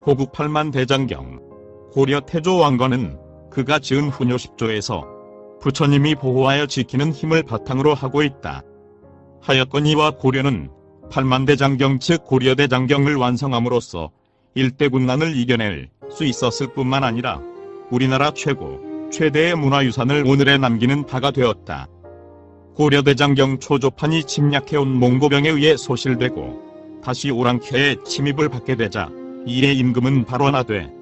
고국 8만 대장경. 고려 태조 왕건은 그가 지은 훈요 10조에서 부처님이 보호하여 지키는 힘을 바탕으로 하고 있다. 하였건 이와 고려는 8만 대장경 즉 고려대장경을 완성함으로써 일대군난을 이겨낼 수 있었을 뿐만 아니라 우리나라 최대의 문화유산을 오늘에 남기는 바가 되었다. 고려대장경 초조판이 침략해온 몽고병에 의해 소실되고 다시 오랑캐의 침입을 받게 되자 이의 임금은 발원하되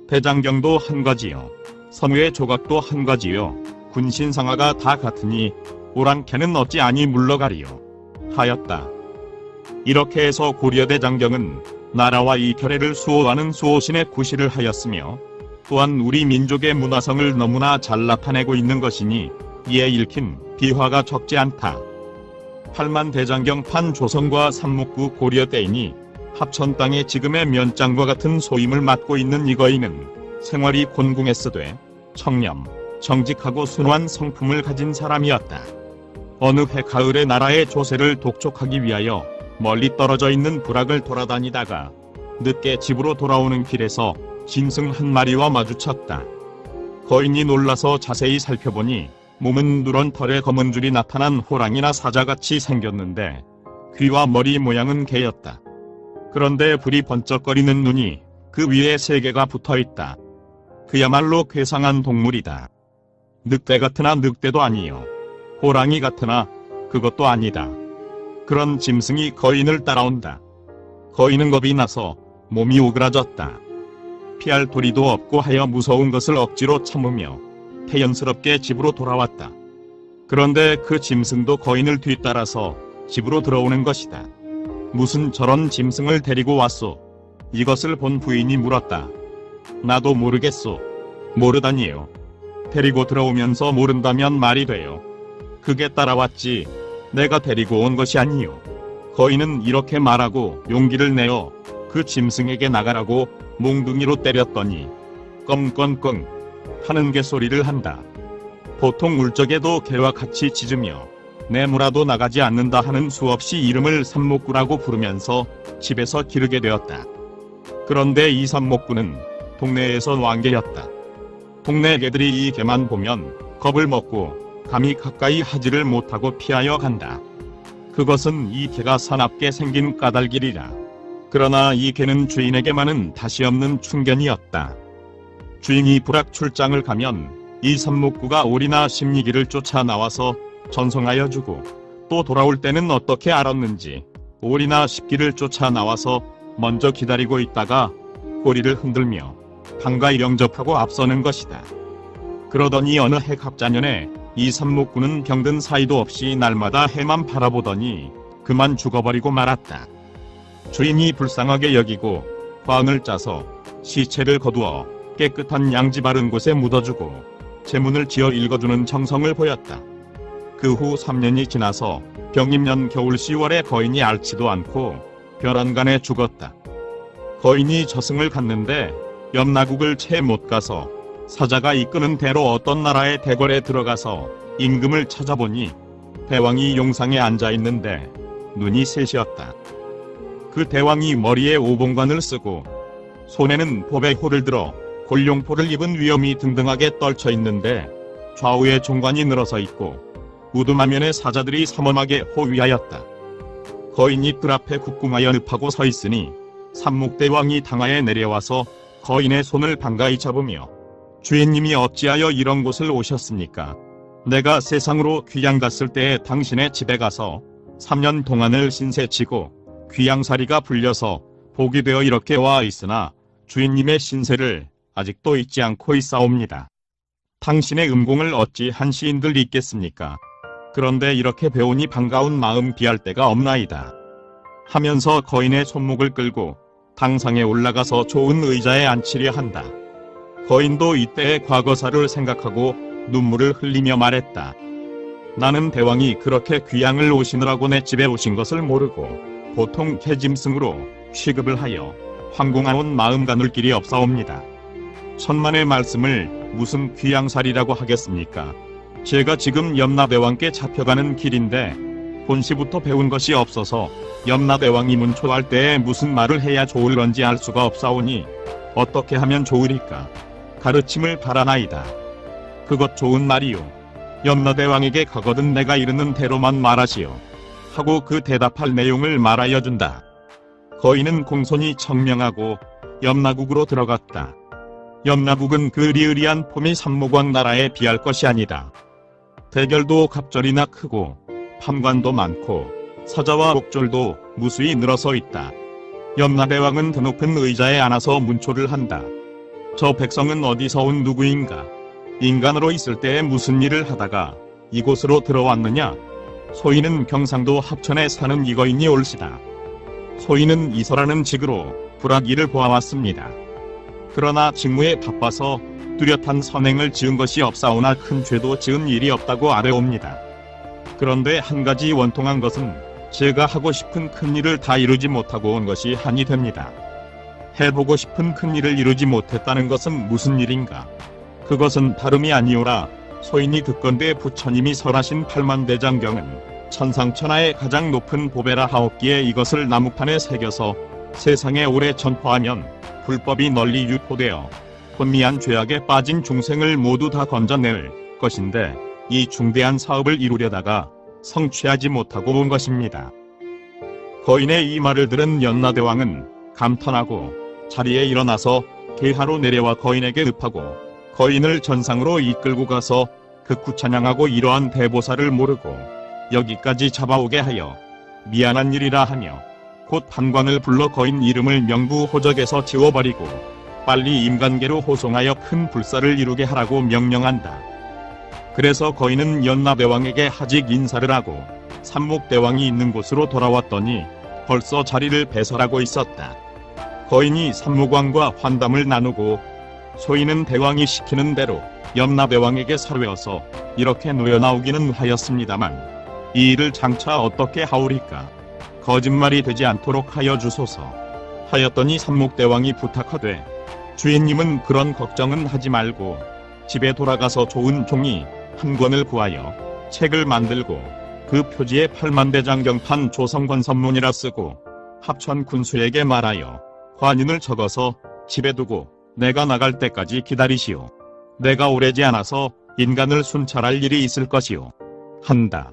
대장경도 한 가지요 선우의 조각도 한 가지요 군신상하가 다 같으니 오랑캐는 어찌 아니 물러가리요 하였다. 이렇게 해서 고려대장경은 나라와 이 결의를 수호하는 수호신의 구실을 하였으며 또한 우리 민족의 문화성을 너무나 잘 나타내고 있는 것이니 이에 읽힌 비화가 적지 않다. 8만 대장경판 조선과 삼묵구 고려 때이니 합천 땅의 지금의 면장과 같은 소임을 맡고 있는 이 거인은 생활이 곤궁했으되 청렴, 정직하고 순수한 성품을 가진 사람이었다. 어느 해 가을에 나라의 조세를 독촉하기 위하여 멀리 떨어져 있는 부락을 돌아다니다가 늦게 집으로 돌아오는 길에서 짐승 한 마리와 마주쳤다. 거인이 놀라서 자세히 살펴보니 몸은 누런 털에 검은 줄이 나타난 호랑이나 사자같이 생겼는데 귀와 머리 모양은 개였다. 그런데 불이 번쩍거리는 눈이 그 위에 3개가 붙어있다. 그야말로 괴상한 동물이다. 늑대 같으나 늑대도 아니요. 호랑이 같으나 그것도 아니다. 그런 짐승이 거인을 따라온다. 거인은 겁이 나서 몸이 오그라졌다. 피할 도리도 없고 하여 무서운 것을 억지로 참으며 태연스럽게 집으로 돌아왔다. 그런데 그 짐승도 거인을 뒤따라서 집으로 들어오는 것이다. 무슨 저런 짐승을 데리고 왔소? 이것을 본 부인이 물었다. 나도 모르겠소. 모르다니요. 데리고 들어오면서 모른다면 말이 돼요. 그게 따라왔지 내가 데리고 온 것이 아니요. 거인은 이렇게 말하고 용기를 내어 그 짐승에게 나가라고 몽둥이로 때렸더니 껌껌껌 하는 개소리를 한다. 보통 울적에도 개와 같이 짖으며 내무라도 나가지 않는다 하는 수없이 이름을 삼목구라고 부르면서 집에서 기르게 되었다. 그런데 이 삼목구는 동네에서 왕개였다. 동네 개들이 이 개만 보면 겁을 먹고 감히 가까이 하지를 못하고 피하여 간다. 그것은 이 개가 사납게 생긴 까닭이리라. 그러나 이 개는 주인에게만은 다시 없는 충견이었다. 주인이 불악 출장을 가면 이 삼목구가 오리나 심리기를 쫓아 나와서 전송하여 주고 또 돌아올 때는 어떻게 알았는지 오리나 십기를 쫓아 나와서 먼저 기다리고 있다가 꼬리를 흔들며 방가히 영접하고 앞서는 것이다. 그러더니 어느 해 갑자년에 이 삼목구는 병든 사이도 없이 날마다 해만 바라보더니 그만 죽어버리고 말았다. 주인이 불쌍하게 여기고 광을 짜서 시체를 거두어 깨끗한 양지 바른 곳에 묻어주고 제문을 지어 읽어주는 정성을 보였다. 그 후 3년이 지나서 병입년 겨울 10월에 거인이 앓지도 않고 벼란간에 죽었다. 거인이 저승을 갔는데 염라국을 채 못 가서 사자가 이끄는 대로 어떤 나라의 대궐에 들어가서 임금을 찾아보니 대왕이 용상에 앉아있는데 눈이 셋이었다. 그 대왕이 머리에 오봉관을 쓰고 손에는 보배호를 들어 골룡포를 입은 위엄이 등등하게 떨쳐 있는데 좌우에 종관이 늘어서 있고 우두마면에 사자들이 삼엄하게 호위하였다. 거인이 그 앞에 국궁하여 늪하고 서 있으니 삼목대왕이 당하에 내려와서 거인의 손을 반가이 잡으며 주인님이 어찌하여 이런 곳을 오셨습니까? 내가 세상으로 귀양 갔을 때에 당신의 집에 가서 3년 동안을 신세치고 귀양살이가 불려서 복이 되어 이렇게 와 있으나 주인님의 신세를 아직도 잊지 않고 있사옵니다. 당신의 음공을 어찌 한 시인들 잊겠습니까? 그런데 이렇게 배우니 반가운 마음 비할 데가 없나이다. 하면서 거인의 손목을 끌고 당상에 올라가서 좋은 의자에 앉히려 한다. 거인도 이때의 과거사를 생각하고 눈물을 흘리며 말했다. 나는 대왕이 그렇게 귀양을 오시느라고 내 집에 오신 것을 모르고 보통 개짐승으로 취급을 하여 황궁에 온 마음 가눌 길이 없사옵니다. 천만의 말씀을 무슨 귀양살이라고 하겠습니까? 제가 지금 염라대왕께 잡혀가는 길인데 본시부터 배운 것이 없어서 염라대왕이 문초할 때에 무슨 말을 해야 좋을런지 알 수가 없사오니 어떻게 하면 좋으리까? 가르침을 바라나이다. 그것 좋은 말이요. 염라대왕에게 가거든 내가 이르는 대로만 말하시오. 하고 그 대답할 내용을 말하여 준다. 거인은 공손히 청명하고 염라국으로 들어갔다. 염라국은 그 리으리한 폼이 삼모광 나라에 비할 것이 아니다. 대결도 갑절이나 크고 판관도 많고 사자와 옥졸도 무수히 늘어서 있다. 염라대왕은 드높은 의자에 앉아서 문초를 한다. 저 백성은 어디서 온 누구인가? 인간으로 있을 때에 무슨 일을 하다가 이곳으로 들어왔느냐? 소인은 경상도 합천에 사는 이 거인이 올시다. 소인은 이서라는 직으로 불악일을 보아왔습니다. 그러나 직무에 바빠서 뚜렷한 선행을 지은 것이 없사오나 큰 죄도 지은 일이 없다고 아뢰옵니다. 그런데 한 가지 원통한 것은 제가 하고 싶은 큰 일을 다 이루지 못하고 온 것이 한이 됩니다. 해보고 싶은 큰 일을 이루지 못했다는 것은 무슨 일인가? 그것은 다름이 아니오라. 소인이 듣건대 부처님이 설하신 팔만대장경은 천상천하의 가장 높은 보배라 하옵기에 이것을 나무판에 새겨서 세상에 오래 전파하면 불법이 널리 유포되어 혼미한 죄악에 빠진 중생을 모두 다 건져낼 것인데 이 중대한 사업을 이루려다가 성취하지 못하고 온 것입니다. 거인의 이 말을 들은 염라대왕은 감탄하고 자리에 일어나서 계하로 내려와 거인에게 읍하고 거인을 전상으로 이끌고 가서 극구 찬양하고 이러한 대보살을 모르고 여기까지 잡아오게 하여 미안한 일이라 하며 곧 판관을 불러 거인 이름을 명부호적에서 지워버리고 빨리 임간계로 호송하여 큰 불사를 이루게 하라고 명령한다. 그래서 거인은 염라대왕에게 하직 인사를 하고 삼목대왕이 있는 곳으로 돌아왔더니 벌써 자리를 배설하고 있었다. 거인이 삼목왕과 환담을 나누고 소인은 대왕이 시키는 대로 염라대왕에게 사료여서 이렇게 놓여나오기는 하였습니다만 이 일을 장차 어떻게 하오리까? 거짓말이 되지 않도록 하여 주소서 하였더니 삼목대왕이 부탁하되 주인님은 그런 걱정은 하지 말고 집에 돌아가서 좋은 종이 한 권을 구하여 책을 만들고 그 표지에 팔만대장경판 조성권선문이라 쓰고 합천 군수에게 말하여 관인을 적어서 집에 두고 내가 나갈 때까지 기다리시오. 내가 오래지 않아서 인간을 순찰할 일이 있을 것이오. 한다.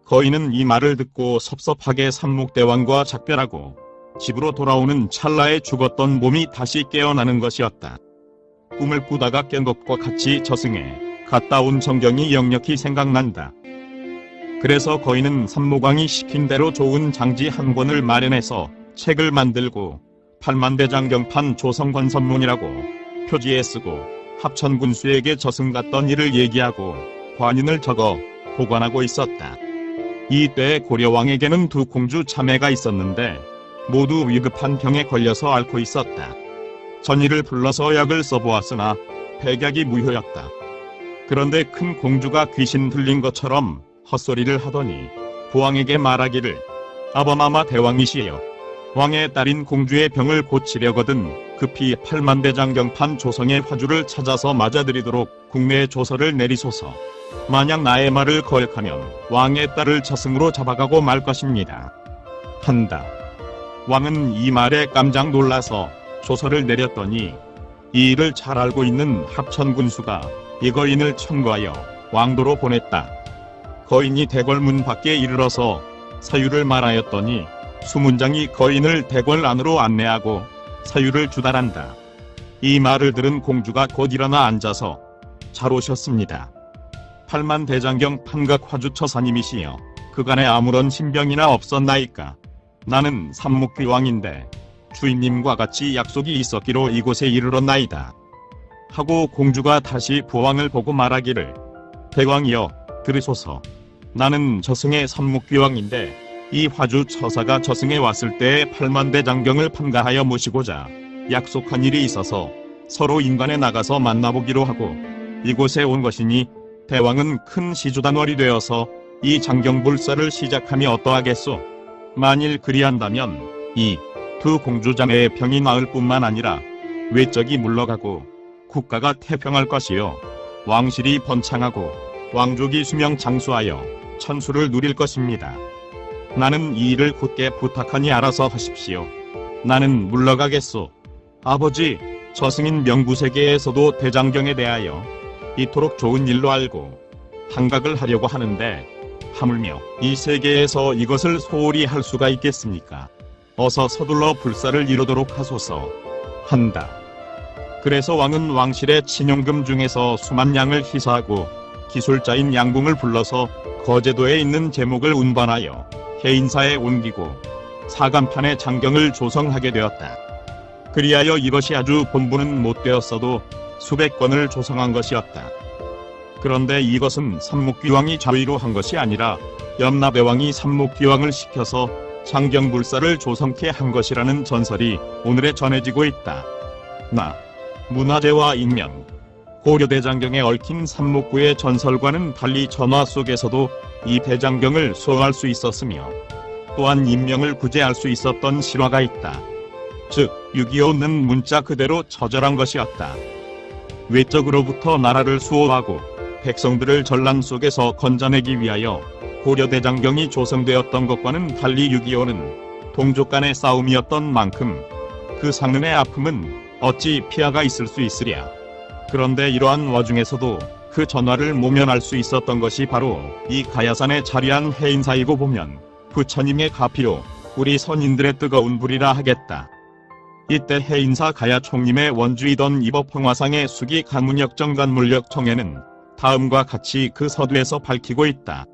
거인은 이 말을 듣고 섭섭하게 삼목대왕과 작별하고 집으로 돌아오는 찰나에 죽었던 몸이 다시 깨어나는 것이었다. 꿈을 꾸다가 깬 것과 같이 저승에 갔다 온 정경이 역력히 생각난다. 그래서 거인은 삼목왕이 시킨 대로 좋은 장지 한 권을 마련해서 책을 만들고 팔만대장경판 조성권선문이라고 표지에 쓰고 합천군수에게 저승 갔던 일을 얘기하고 관인을 적어 보관하고 있었다. 이때 고려왕에게는 두 공주 자매가 있었는데 모두 위급한 병에 걸려서 앓고 있었다. 전이를 불러서 약을 써보았으나 백약이 무효였다. 그런데 큰 공주가 귀신 들린 것처럼 헛소리를 하더니 부왕에게 말하기를 아범아마 대왕이시여 왕의 딸인 공주의 병을 고치려거든 급히 팔만대장경판 조성의 화주를 찾아서 맞아들이도록 국내에 조서를 내리소서. 만약 나의 말을 거역하면 왕의 딸을 저승으로 잡아가고 말 것입니다. 한다. 왕은 이 말에 깜짝 놀라서 조서를 내렸더니 이 일을 잘 알고 있는 합천군수가 이 거인을 청구하여 왕도로 보냈다. 거인이 대궐문 밖에 이르러서 사유를 말하였더니 수문장이 거인을 대궐 안으로 안내하고 사유를 주달한다. 이 말을 들은 공주가 곧 일어나 앉아서 잘 오셨습니다. 팔만대장경 판각화주처사님이시여 그간에 아무런 신병이나 없었나이까? 나는 삼목귀왕인데 주인님과 같이 약속이 있었기로 이곳에 이르렀나이다. 하고 공주가 다시 부왕을 보고 말하기를 대왕이여 들으소서. 나는 저승의 삼목귀왕인데 이 화주 처사가 저승에 왔을 때에 팔만대장경을 판가하여 모시고자 약속한 일이 있어서 서로 인간에 나가서 만나보기로 하고 이곳에 온 것이니 대왕은 큰 시주단월이 되어서 이 장경불사를 시작함이 어떠하겠소? 만일 그리한다면 이 두 공주자매의 병이 나을 뿐만 아니라 외적이 물러가고 국가가 태평할 것이요 왕실이 번창하고 왕족이 수명 장수하여 천수를 누릴 것입니다. 나는 이 일을 굳게 부탁하니 알아서 하십시오. 나는 물러가겠소. 아버지. 저승인 명부세계에서도 대장경에 대하여 이토록 좋은 일로 알고 hand각을 하려고 하는데 하물며 이 세계에서 이것을 소홀히 할 수가 있겠습니까? 어서 서둘러 불사를 이루도록 하소서 한다. 그래서 왕은 왕실의 친용금 중에서 수만 양을 희사하고 기술자인 양궁을 불러서 거제도에 있는 제목을 운반하여 해인사에 옮기고 사간판의 장경을 조성하게 되었다. 그리하여 이것이 아주 본분은 못되었어도 수백 권을 조성한 것이었다. 그런데 이것은 삼목귀왕이 자의로 한 것이 아니라 염라대왕이 삼목귀왕을 시켜서 장경불사를 조성케 한 것이라는 전설이 오늘에 전해지고 있다. 문화재와 인명 고려대장경에 얽힌 삼목구의 전설과는 달리 전화 속에서도 이 대장경을 수호할 수 있었으며 또한 인명을 구제할 수 있었던 실화가 있다. 즉 6.25는 문자 그대로 처절한 것이었다. 외적으로부터 나라를 수호하고 백성들을 전란 속에서 건져내기 위하여 고려대장경이 조성되었던 것과는 달리 6.25는 동족 간의 싸움이었던 만큼 그 상흔의 아픔은 어찌 피하가 있을 수 있으랴. 그런데 이러한 와중에서도 그 전화를 모면할 수 있었던 것이 바로 이 가야산에 자리한 해인사이고 보면 부처님의 가피로 우리 선인들의 뜨거운 불이라 하겠다. 이때 해인사 가야 총림의 원주이던 이법평화상의 수기 가문역 정관물력청에는 다음과 같이 그 서두에서 밝히고 있다.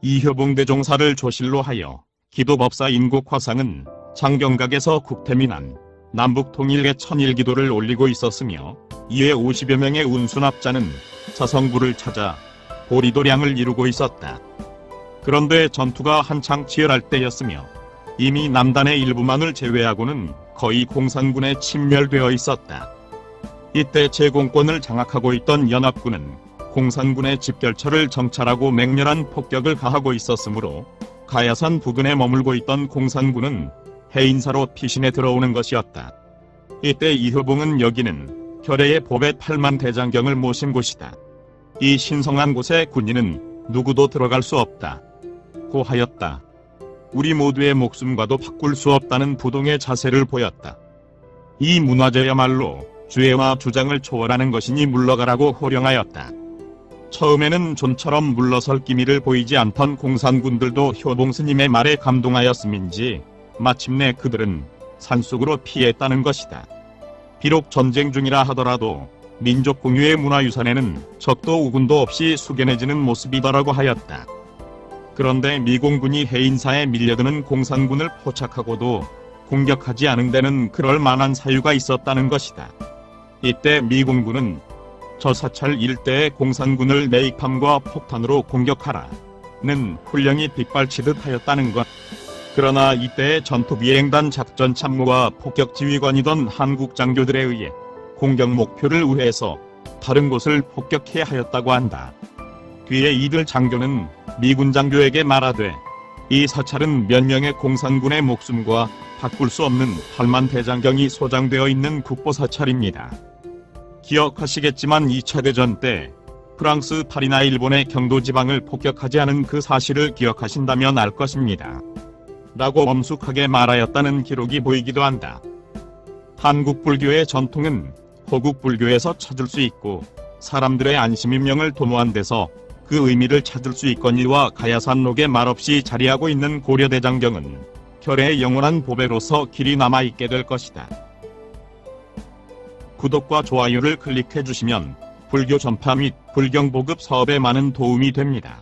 이효봉 대종사를 조실로 하여 기도법사 인국화상은 장경각에서 국태민안 남북통일의 천일기도를 올리고 있었으며 이에 50여 명의 운수납자는 자성부를 찾아 보리도량을 이루고 있었다. 그런데 전투가 한창 치열할 때였으며 이미 남단의 일부만을 제외하고는 거의 공산군에 침멸되어 있었다. 이때 제공권을 장악하고 있던 연합군은 공산군의 집결처를 정찰하고 맹렬한 폭격을 가하고 있었으므로 가야산 부근에 머물고 있던 공산군은 해인사로 피신해 들어오는 것이었다. 이때 이효봉은 여기는 결의의 보배 8만 대장경을 모신 곳이다. 이 신성한 곳에 군인은 누구도 들어갈 수 없다. 고 하였다. 우리 모두의 목숨과도 바꿀 수 없다는 부동의 자세를 보였다. 이 문화재야말로 주애와 주장을 초월하는 것이니 물러가라고 호령하였다. 처음에는 좀처럼 물러설 기미를 보이지 않던 공산군들도 효봉 스님의 말에 감동하였음인지 마침내 그들은 산속으로 피했다는 것이다. 비록 전쟁 중이라 하더라도 민족 공유의 문화유산에는 적도 우군도 없이 숙연해지는 모습이다라고 하였다. 그런데 미공군이 해인사에 밀려드는 공산군을 포착하고도 공격하지 않은 데는 그럴 만한 사유가 있었다는 것이다. 이때 미공군은 저 사찰 일대의 공산군을 매익함과 폭탄으로 공격하라는 훈령이 빗발치듯 하였다는 것. 그러나 이때의 전투비행단 작전 참모와 폭격 지휘관이던 한국 장교들에 의해 공격 목표를 우회해서 다른 곳을 폭격해야 하였다고 한다. 뒤에 이들 장교는 미군 장교에게 말하되 이 사찰은 몇 명의 공산군의 목숨과 바꿀 수 없는 8만 대장경이 소장되어 있는 국보사찰입니다. 기억하시겠지만 2차 대전 때 프랑스 파리나 일본의 경도지방을 폭격하지 않은 그 사실을 기억하신다면 알 것입니다. 라고 엄숙하게 말하였다는 기록이 보이기도 한다. 한국 불교의 전통은 호국 불교에서 찾을 수 있고 사람들의 안심인명을 도모한 데서 그 의미를 찾을 수 있거니와 가야산록에 말없이 자리하고 있는 고려대장경은 결의 영원한 보배로서 길이 남아있게 될 것이다. 구독과 좋아요를 클릭해 주시면 불교 전파 및 불경 보급 사업에 많은 도움이 됩니다.